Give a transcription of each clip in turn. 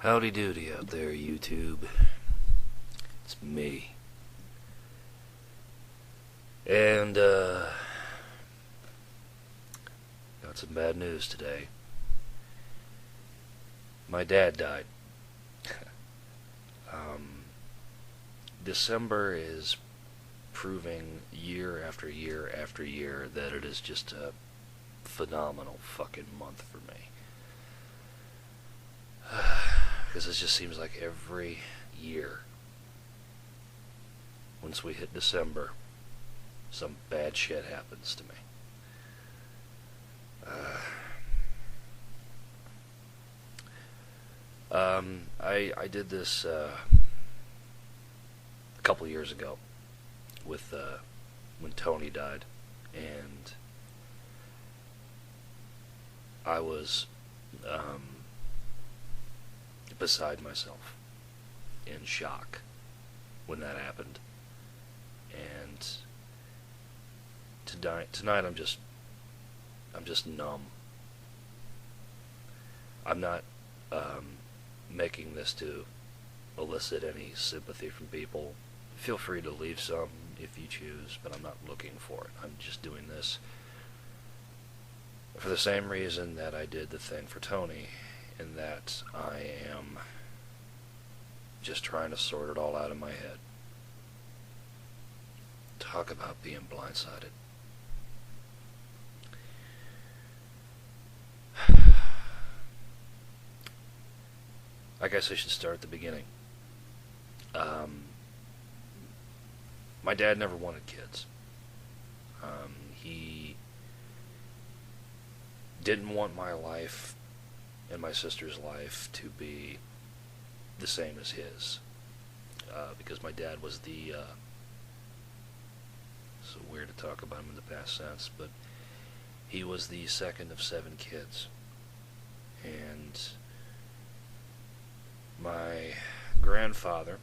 Howdy doody out there, YouTube. It's me. And, got some bad news today. My dad died. December is proving year after year after year that it is just a phenomenal fucking month for me. Because it just seems like every year, once we hit December, some bad shit happens to me. I did this a couple years ago with when Tony died, and I was beside myself, in shock when that happened. And tonight I'm just numb. I'm not making this to elicit any sympathy from people. Feel free to leave some if you choose, but I'm not looking for it. I'm just doing this for the same reason that I did the thing for Tony, in that I am just trying to sort it all out in my head. Talk about being blindsided. I guess I should start at the beginning. My dad never wanted kids. He didn't want my life and my sister's life to be the same as his. Because my dad was the... so weird to talk about him in the past sense, but he was the second of 7 kids. And my grandfather,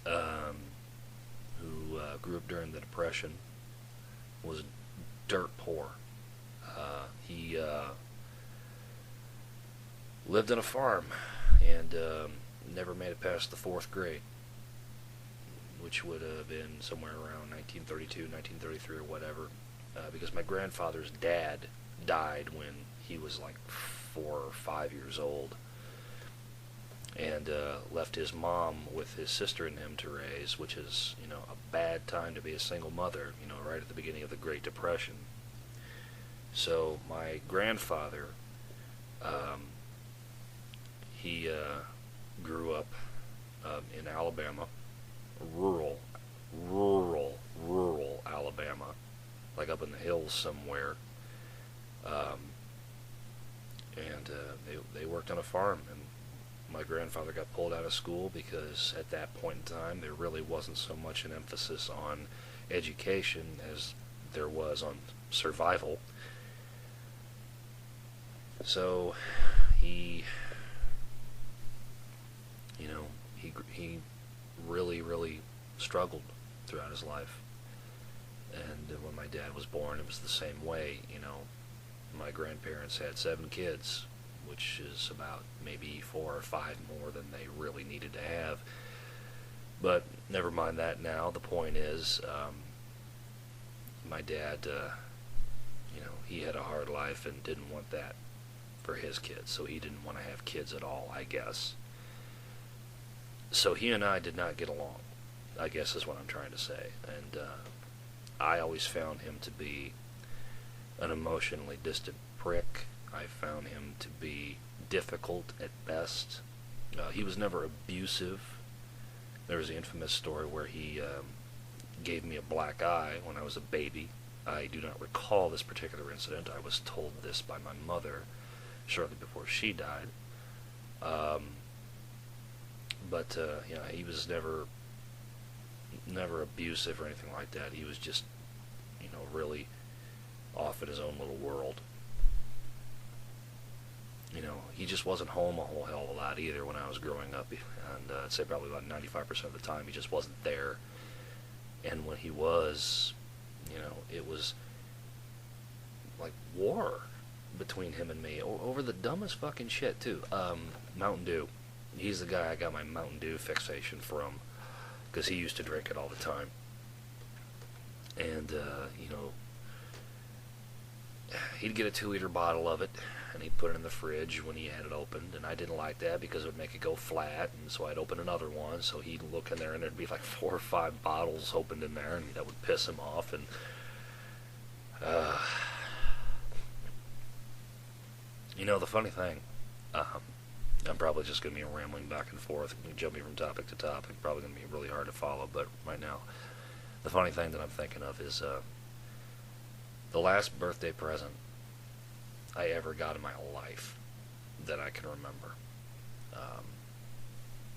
who grew up during the Depression, was dirt poor. He lived on a farm and never made it past the 4th grade, which would have been somewhere around 1932, 1933 or whatever, because my grandfather's dad died when he was like 4 or 5 years old, and left his mom with his sister and him to raise, which is, a bad time to be a single mother, right at the beginning of the Great Depression. So my grandfather, he grew up in Alabama, rural Alabama, like up in the hills somewhere, and they worked on a farm, and my grandfather got pulled out of school because at that point in time there really wasn't so much an emphasis on education as there was on survival. So he really struggled throughout his life. And when my dad was born, it was the same way. My grandparents had 7 kids, which is about maybe 4 or 5 more than they really needed to have. But never mind that now. The point is, my dad, he had a hard life and didn't want that for his kids, so he didn't want to have kids at all, I guess. So he and I did not get along, I guess is what I'm trying to say. And I always found him to be an emotionally distant prick. I found him to be difficult at best. He was never abusive. There was the infamous story where he gave me a black eye when I was a baby. I do not recall this particular incident. I was told this by my mother shortly before she died. But he was never abusive or anything like that. He was just, really off in his own little world. He just wasn't home a whole hell of a lot either when I was growing up, and I'd say probably about 95% of the time he just wasn't there. And when he was, it was like war. between him and me over the dumbest fucking shit too. Mountain Dew. He's the guy I got my Mountain Dew fixation from, because he used to drink it all the time. And you know, he'd get a 2-liter bottle of it, and he'd put it in the fridge when he had it opened, and I didn't like that because it would make it go flat, and so I'd open another one, so he'd look in there, and there'd be like 4 or 5 bottles opened in there, and that would piss him off, and you know, the funny thing, I'm probably just going to be rambling back and forth, jumping from topic to topic, probably going to be really hard to follow, but right now, the funny thing that I'm thinking of is, the last birthday present I ever got in my life that I can remember.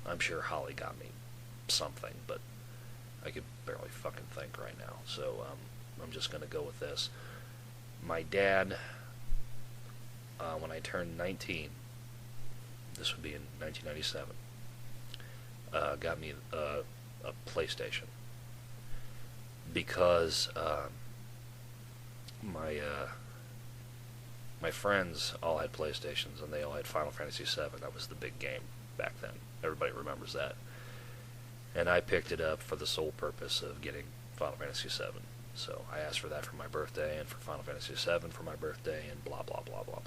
I'm sure Holly got me something, but I could barely fucking think right now. So I'm just going to go with this. My dad, when I turned 19, this would be in 1997, got me a PlayStation. Because my friends all had PlayStations, and they all had Final Fantasy VII. That was the big game back then. Everybody remembers that. And I picked it up for the sole purpose of getting Final Fantasy VII. So I asked for that for my birthday, and for Final Fantasy VII for my birthday, and blah, blah, blah, blah,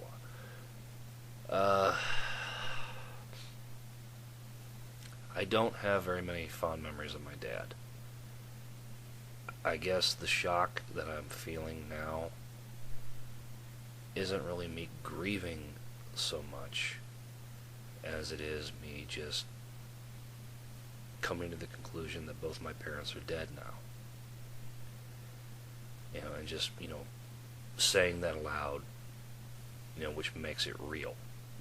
blah. I don't have very many fond memories of my dad. I guess the shock that I'm feeling now isn't really me grieving so much as it is me just coming to the conclusion that both my parents are dead now. You know, and just, you know, saying that aloud, you know, which makes it real,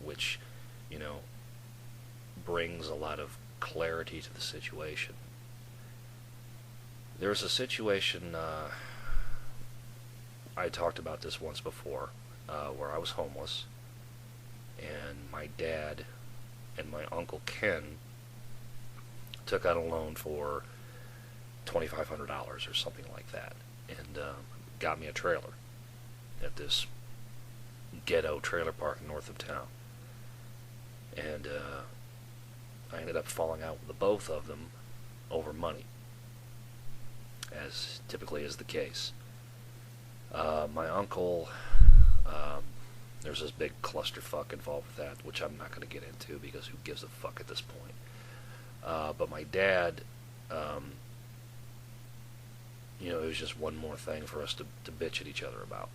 which, you know, brings a lot of clarity to the situation. There was a situation, I talked about this once before, where I was homeless, and my dad and my Uncle Ken took out a loan for $2,500 or something like that, and got me a trailer at this ghetto trailer park north of town. And I ended up falling out with the both of them over money, as typically is the case. My uncle, there's this big clusterfuck involved with that, which I'm not going to get into because who gives a fuck at this point. But my dad, you know, it was just one more thing for us to bitch at each other about.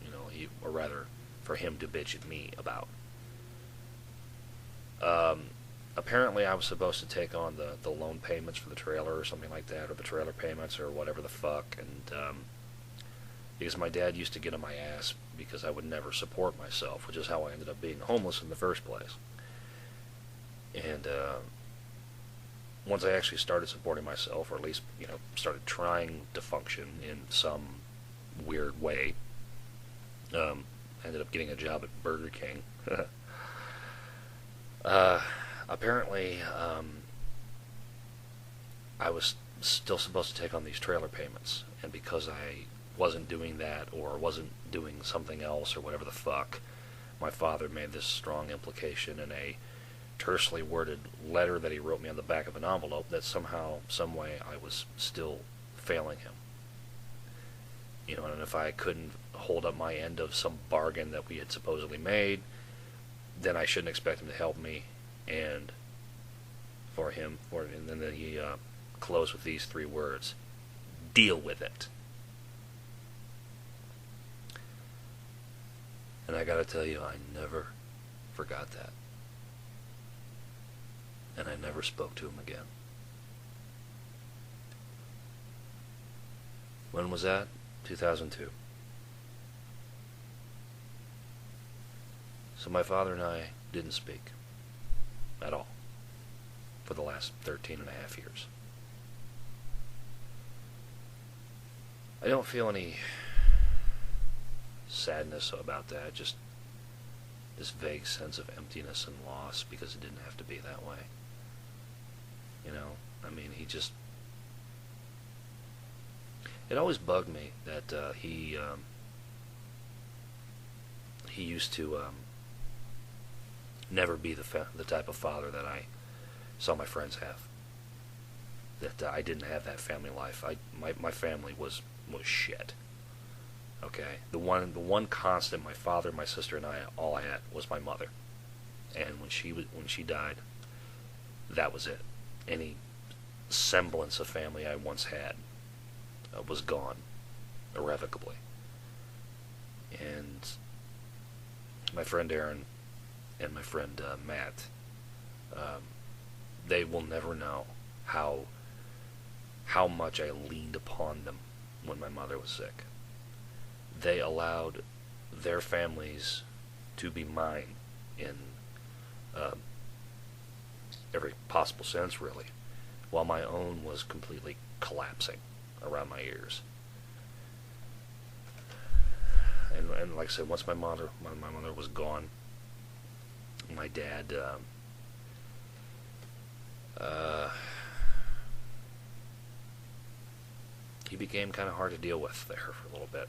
You know, or rather, for him to bitch at me about. Apparently I was supposed to take on the loan payments for the trailer or something like that, or the trailer payments or whatever the fuck, and because my dad used to get on my ass because I would never support myself, which is how I ended up being homeless in the first place. And once I actually started supporting myself, or at least, you know, started trying to function in some weird way, ended up getting a job at Burger King. Apparently, I was still supposed to take on these trailer payments, and because I wasn't doing that, or wasn't doing something else, or whatever the fuck, my father made this strong implication in a tersely worded letter that he wrote me on the back of an envelope that somehow, some way, I was still failing him. You know, and if I couldn't hold up my end of some bargain that we had supposedly made, then I shouldn't expect him to help me. And then he closed with these 3 words: deal with it. And I gotta tell you, I never forgot that. And I never spoke to him again. When was that? 2002. So my father and I didn't speak at all for the last 13 and a half years. I don't feel any sadness about that, just this vague sense of emptiness and loss, because it didn't have to be that way. You know, I mean, it always bugged me that he he used to never be the type of father that I saw my friends have. That I didn't have that family life. My family was shit. Okay, the one constant my father, my sister, and I all had was my mother, and when she died, that was it. Any semblance of family I once had was gone irrevocably. And my friend Aaron and my friend Matt, they will never know how much I leaned upon them when my mother was sick. They allowed their families to be mine in every possible sense, really, while my own was completely collapsing around my ears. And like I said, once my mother was gone, my dad he became kind of hard to deal with there for a little bit,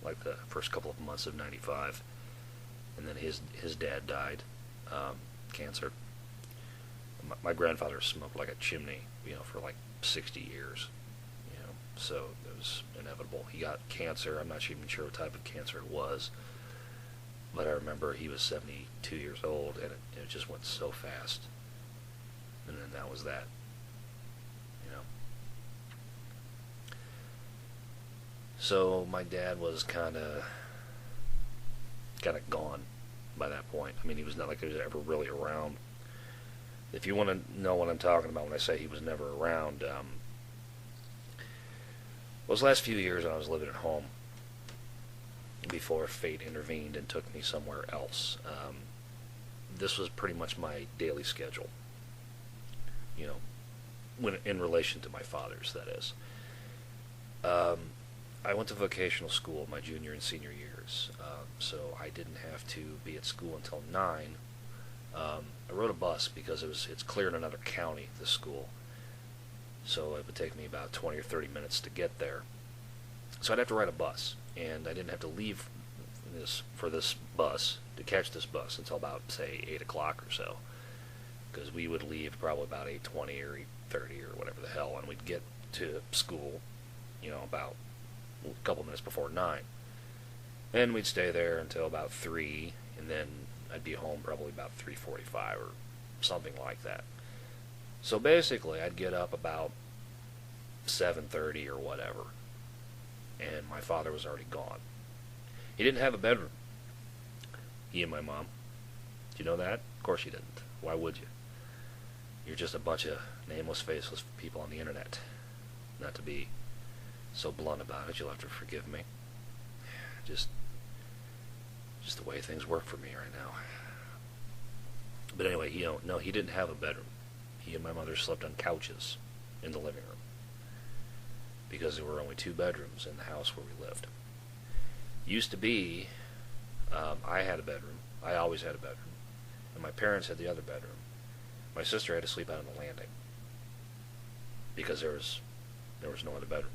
like the first couple of months of '95, and then his dad died, cancer. My grandfather smoked like a chimney, for like 60 years, so it was inevitable. He got cancer. I'm not even sure what type of cancer it was, but I remember he was 72 years old, and it just went so fast. And then that was that, So my dad was kind of gone by that point. I mean, he was not like he was ever really around. If you want to know what I'm talking about when I say he was never around, those last few years I was living at home before fate intervened and took me somewhere else. This was pretty much my daily schedule, when in relation to my father's, that is. I went to vocational school my junior and senior years, so I didn't have to be at school until 9. I rode a bus because it's clear in another county, this school, so it would take me about 20 or 30 minutes to get there. So I'd have to ride a bus, and I didn't have to leave for this bus, to catch this bus, until about, say, 8 o'clock or so, because we would leave probably about 8:20 or 8:30 or whatever the hell, and we'd get to school, about a couple minutes before 9. And we'd stay there until about 3, and then I'd be home probably about 3:45 or something like that. So basically, I'd get up about 7:30 or whatever, and my father was already gone. He didn't have a bedroom. He and my mom. Do you know that? Of course you didn't. Why would you? You're just a bunch of nameless, faceless people on the internet. Not to be so blunt about it, you'll have to forgive me. Just the way things work for me right now. But anyway, no, he didn't have a bedroom. He and my mother slept on couches in the living room, because there were only 2 bedrooms in the house where we lived. Used to be, I had a bedroom. I always had a bedroom. And my parents had the other bedroom. My sister had to sleep out on the landing, because there was no other bedroom.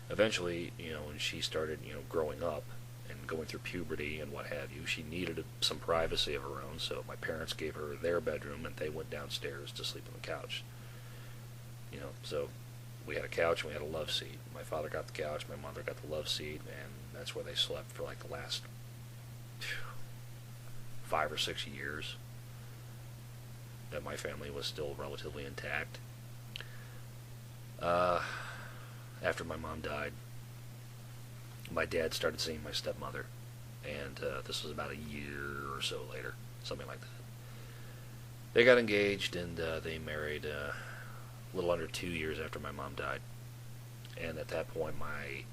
Eventually, when she started, growing up and going through puberty and what have you, she needed some privacy of her own, so my parents gave her their bedroom, and they went downstairs to sleep on the couch. So we had a couch and we had a love seat. My father got the couch, my mother got the love seat, and that's where they slept for like the last 5 or 6 years that my family was still relatively intact. After my mom died, my dad started seeing my stepmother, and this was about a year or so later, something like that. They got engaged, and they married a little under 2 years after my mom died. And at that point, my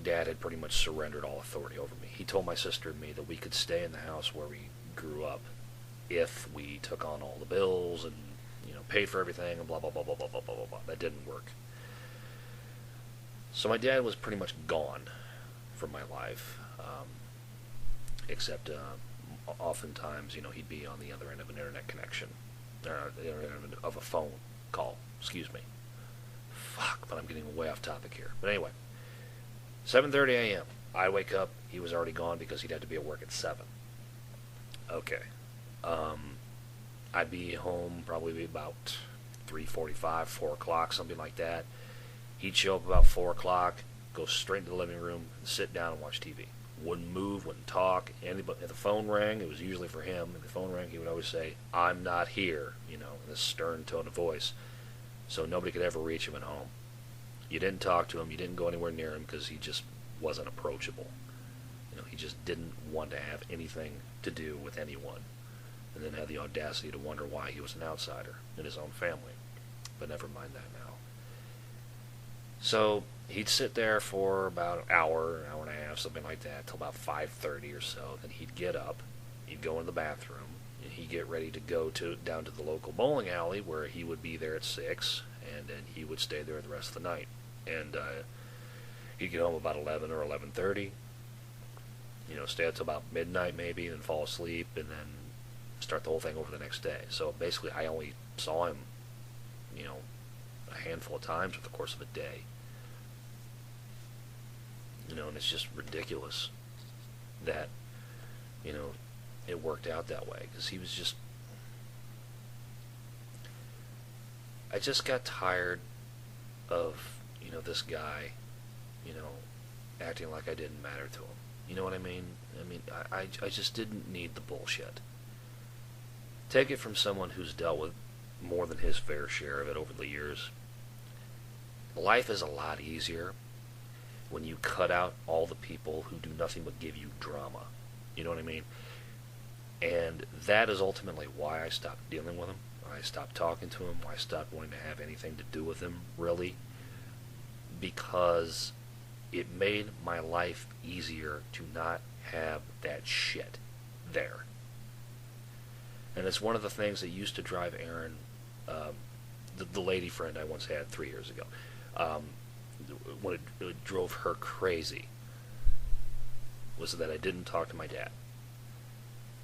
dad had pretty much surrendered all authority over me. He told my sister and me that we could stay in the house where we grew up if we took on all the bills and paid for everything and blah blah blah blah blah blah blah blah. That didn't work. So my dad was pretty much gone from my life, except oftentimes, he'd be on the other end of an internet connection, the other end of a phone call. Excuse me. Fuck, but I'm getting way off topic here. But anyway, 7:30 a.m. I'd wake up, he was already gone because he'd have to be at work at 7. Okay. Um, I'd be home probably about 3:45, 4 o'clock, something like that. He'd show up about 4 o'clock, go straight into the living room, and sit down and watch TV. Wouldn't move, wouldn't talk. Anybody, if the phone rang, it was usually for him. If the phone rang, he would always say, "I'm not here," in this stern tone of voice. So nobody could ever reach him at home. You didn't talk to him, you didn't go anywhere near him because he just wasn't approachable. He just didn't want to have anything to do with anyone. And then had the audacity to wonder why he was an outsider in his own family. But never mind that now. So he'd sit there for about an hour and a half, something like that, till about 5:30 or so. Then he'd get up, he'd go in the bathroom, and he'd get ready to go down to the local bowling alley where he would be there at 6, and then he would stay there the rest of the night. And he'd get home about 11 or 11:30, stay until about midnight maybe, and fall asleep, and then start the whole thing over the next day. So basically I only saw him, a handful of times over the course of a day. And it's just ridiculous that, it worked out that way, because he was just, I just got tired of, this guy, acting like I didn't matter to him. You know what I mean? I just didn't need the bullshit. Take it from someone who's dealt with more than his fair share of it over the years. Life is a lot easier when you cut out all the people who do nothing but give you drama. You know what I mean? And that is ultimately why I stopped dealing with him. I stopped talking to him. Why I stopped wanting to have anything to do with him, really. Because it made my life easier to not have that shit there. And it's one of the things that used to drive Erin, the lady friend I once had 3 years ago, what it drove her crazy was that I didn't talk to my dad,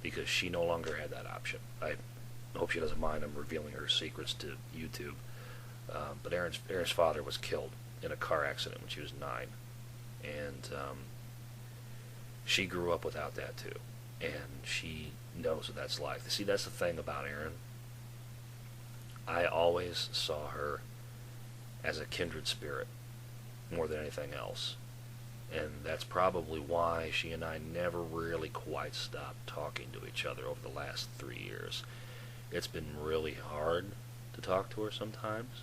because she no longer had that option. I hope she doesn't mind I'm revealing her secrets to YouTube. But Erin's father was killed in a car accident when she was 9. And she grew up without that too. And she knows what that's like. See, that's the thing about Erin. I always saw her as a kindred spirit more than anything else. And that's probably why she and I never really quite stopped talking to each other over the last 3 years. It's been really hard to talk to her sometimes.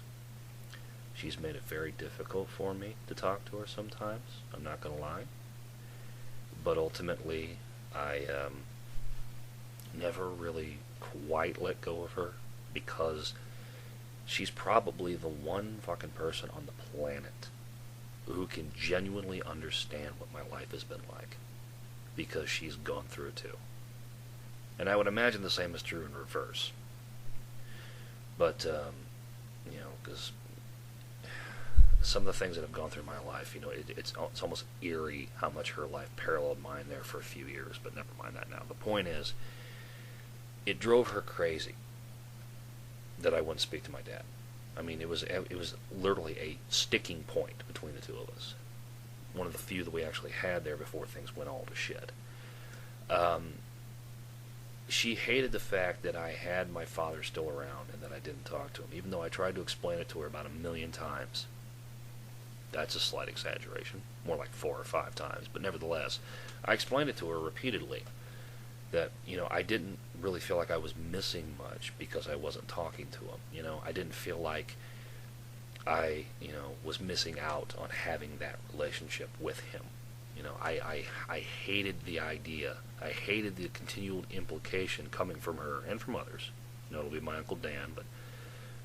She's made it very difficult for me to talk to her sometimes. I'm not going to lie. But ultimately, I never really quite let go of her, because she's probably the one fucking person on the planet who can genuinely understand what my life has been like, because she's gone through it too. And I would imagine the same is true in reverse. But, because some of the things that have gone through my life, it's almost eerie how much her life paralleled mine there for a few years, but never mind that now. The point is, it drove her crazy that I wouldn't speak to my dad. It was literally a sticking point between the two of us. One of the few that we actually had there before things went all to shit. She hated the fact that I had my father still around and that I didn't talk to him, even though I tried to explain it to her about 1,000,000 times. That's a slight exaggeration, more like 4 or 5 times, but nevertheless, I explained it to her repeatedly that, I didn't really feel like I was missing much because I wasn't talking to him. I didn't feel like I, was missing out on having that relationship with him. I hated the idea. I hated the continual implication coming from her and from others. It'll be my Uncle Dan, but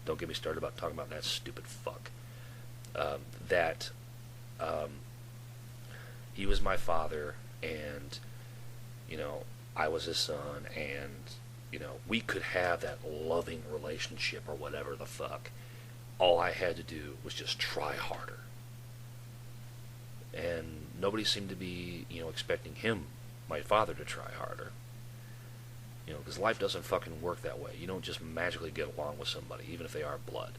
don't get me started about talking about that stupid fuck. That he was my father, and, I was his son, and, we could have that loving relationship or whatever the fuck. All I had to do was just try harder. And nobody seemed to be, expecting him, my father, to try harder. Because life doesn't fucking work that way. You don't just magically get along with somebody, even if they are blood.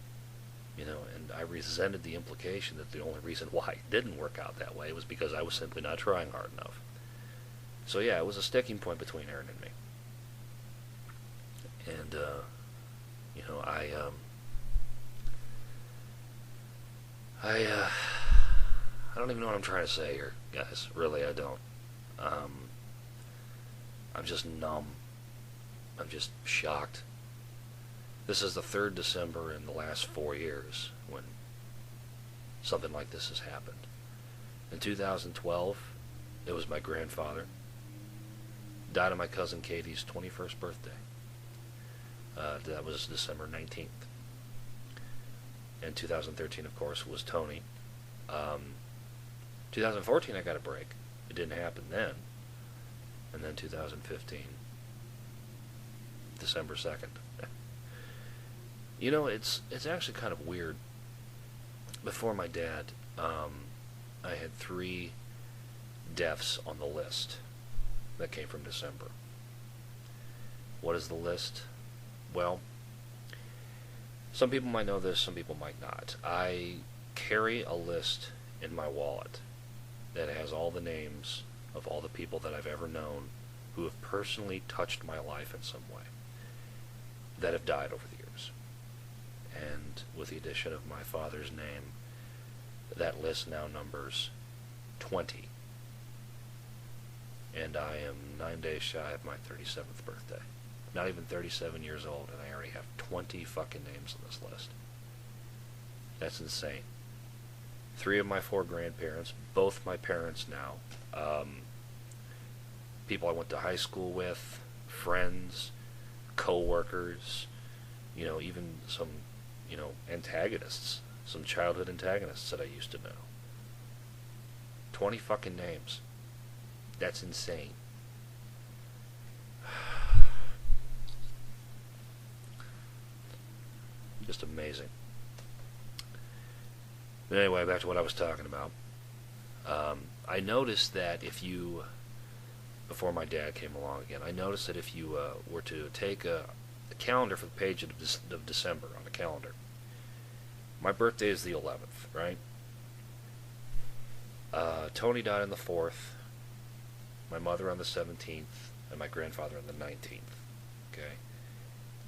and I resented the implication that the only reason why it didn't work out that way was because I was simply not trying hard enough. So yeah, it was a sticking point between Aaron and me. And, I don't even know what I'm trying to say here, guys. Really, I don't. I'm just numb. I'm just shocked. This is the third December in the last 4 years when something like this has happened. In 2012, it was my grandfather. Died on my cousin Katie's 21st birthday. That was December 19th. In 2013, of course, was Tony. 2014, I got a break. It didn't happen then. And then 2015, December 2nd. It's actually kind of weird. Before my dad, I had 3 deaths on the list that came from December. What is the list? Well, some people might know this, some people might not. I carry a list in my wallet that has all the names of all the people that I've ever known who have personally touched my life in some way, that have died over the years. And with the addition of my father's name, that list now numbers 20. And I am 9 days shy of my 37th birthday. Not even 37 years old, and I already have 20 fucking names on this list. That's insane. 3 of my 4 grandparents, both my parents now, people I went to high school with, friends, co-workers, even some, antagonists, some childhood antagonists that I used to know. 20 fucking names. That's insane. Just amazing. But anyway, back to what I was talking about. I noticed that before my dad came along again, I noticed that if you were to take a calendar for the page of December on the calendar, my birthday is the 11th, right? Tony died on the 4th, my mother on the 17th, and my grandfather on the 19th, okay?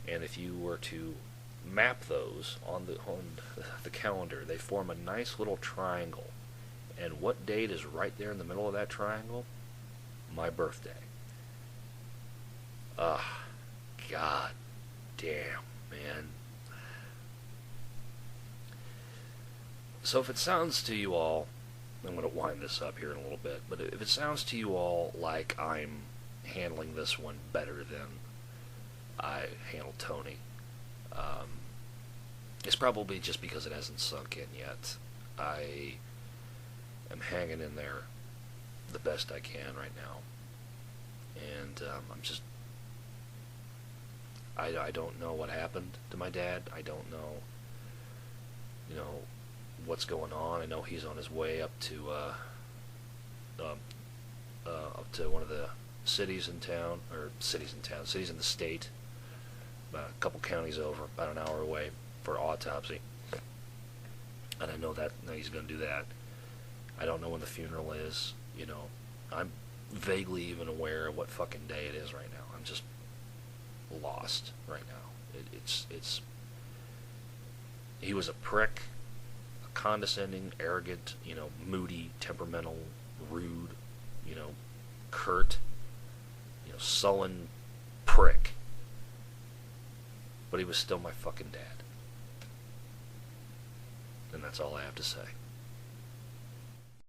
And if you were to map those on the calendar, they form a nice little triangle. And what date is right there in the middle of that triangle? My birthday. God damn, man. So if it sounds to you all, I'm going to wind this up here in a little bit, but if it sounds to you all like I'm handling this one better than I handled Tony, it's probably just because it hasn't sunk in yet. I am hanging in there the best I can right now. And I don't know what happened to my dad. I don't know, what's going on. I know he's on his way up to one of the cities in the state, about a couple counties over, about an hour away, for autopsy. And I know that he's going to do that. I don't know when the funeral is. I'm vaguely even aware of what fucking day it is right now. I'm just lost right now. He was a prick, a condescending, arrogant, moody, temperamental, rude, curt, sullen prick. But he was still my fucking dad. And that's all I have to say.